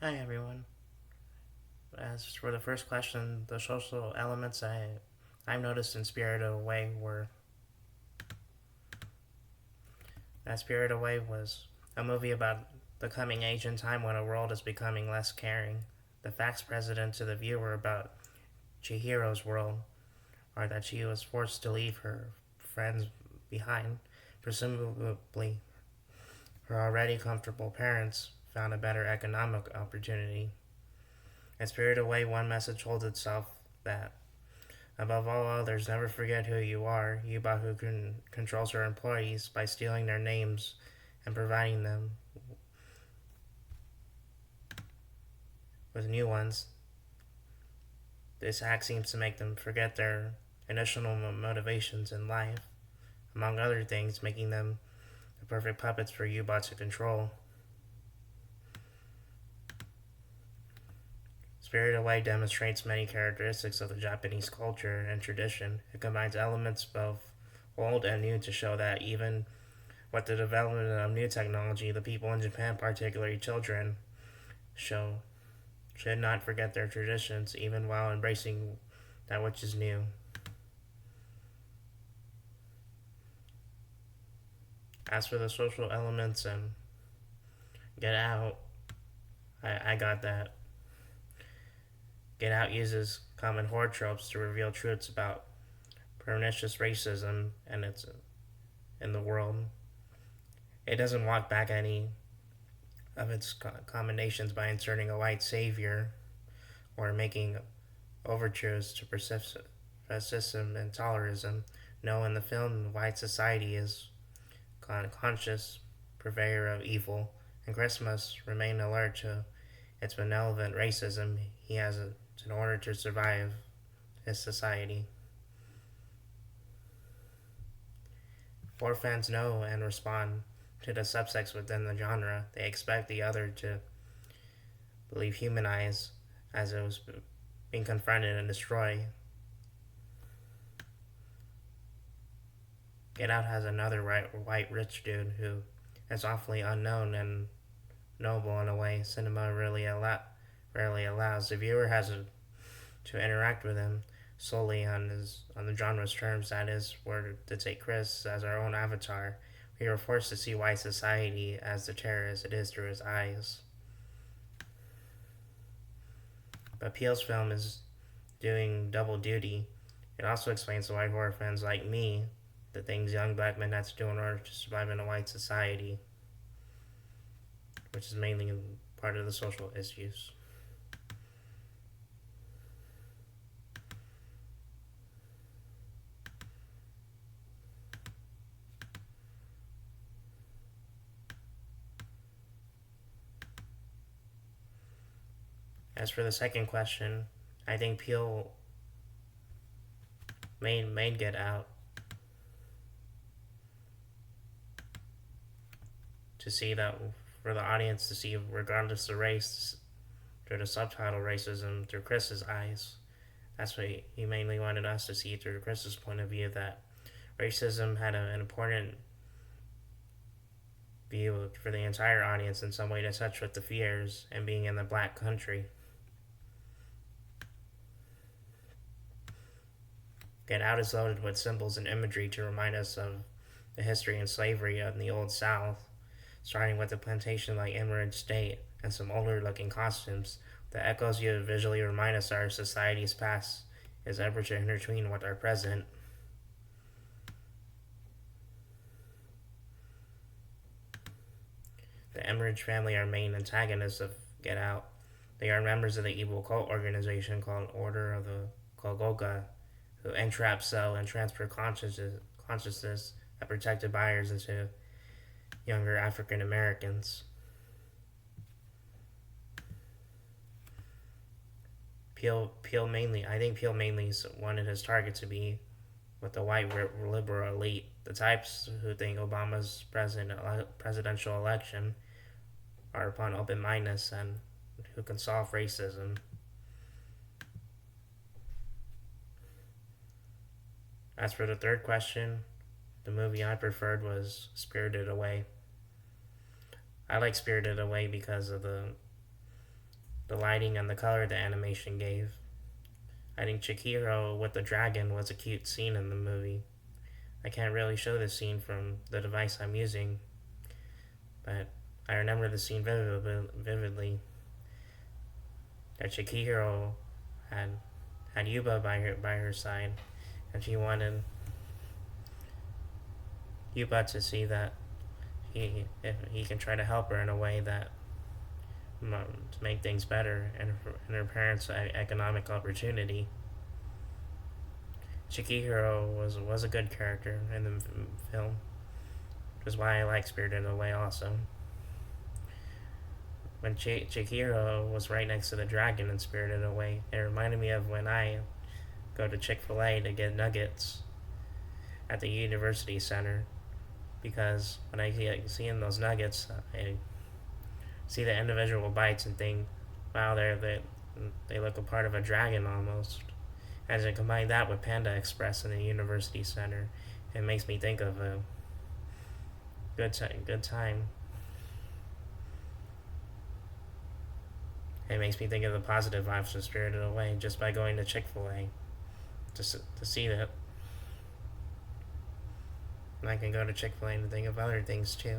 Hi everyone. As for the first question, the social elements I noticed in Spirited Away were that Spirited Away was a movie about the coming age in time when a world is becoming less caring. The facts presented to the viewer about Chihiro's world are that she was forced to leave her friends behind. Presumably, her already comfortable parents found a better economic opportunity. In Spirited Away, one message holds itself that above all others, never forget who you are. Yubahu controls her employees by stealing their names and providing them with new ones. This act seems to make them forget their initial motivations in life, among other things, making them the perfect puppets for Yuba to control. Spirited Away demonstrates many characteristics of the Japanese culture and tradition. It combines elements both old and new to show that even with the development of new technology, the people in Japan, particularly children, show should not forget their traditions even while embracing that which is new. As for the social elements and Get Out, I got that. Get Out uses common horror tropes to reveal truths about pernicious racism and its in the world. It doesn't walk back any of its commendations by inserting a white savior or making overtures to racism and tolerism. No, in the film, white society is conscious purveyor of evil, and Chris must remain alert to its malevolent racism he has in order to survive his society. Horror fans know and respond to the subsects within the genre. They expect the other to believe humanized as it was being confronted and destroyed. Get Out has another white rich dude who is awfully unknown and noble in a way cinema rarely allows. The viewer has to interact with him solely on the genre's terms. That is, were to take Chris as our own avatar, we are forced to see white society as the terror as it is through his eyes. But Peele's film is doing double duty. It also explains to white horror fans like me the things young black men have to do in order to survive in a white society, which is mainly part of the social issues. As for the second question, I think Peele made Get Out to see that for the audience to see, regardless of race, through the subtitle racism through Chris's eyes. That's what he mainly wanted us to see through Chris's point of view, that racism had an important view for the entire audience in some way to touch with the fears and being in the black country. Get Out is loaded with symbols and imagery to remind us of the history and slavery in the Old South, starting with a plantation like Emerald State and some older looking costumes. The echoes you visually remind us our society's past is ever to intertwine with our present. The Emmerich family are main antagonists of Get Out. They are members of the evil cult organization called Order of the Kogoga, who entrap, sell, and transfer consciousness that protected buyers into younger African Americans. I think Peel mainly wanted his target to be with the white liberal elite, the types who think Obama's presidential election are upon open mindedness and who can solve racism. As for the third question, the movie I preferred was Spirited Away. I like Spirited Away because of the lighting and the color the animation gave. I think Chihiro with the dragon was a cute scene in the movie. I can't really show this scene from the device I'm using, but I remember the scene vividly. That Chihiro had Yuba by her side, and she wanted Yuba to see that he can try to help her in a way that to make things better and her parents' economic opportunity. Chihiro was a good character in the film, which is why I like Spirited Away also. When Chihiro was right next to the dragon in Spirited Away, it reminded me of when I go to Chick-fil-A to get nuggets at the University Center, because when I see in those nuggets, I see the individual bites and think, wow, they look a part of a dragon almost. As I combine that with Panda Express in the University Center, it makes me think of a good time. It makes me think of the positive vibes of Spirited Away just by going to Chick-fil-A to see that. And I can go to Chick-fil-A and think of other things too.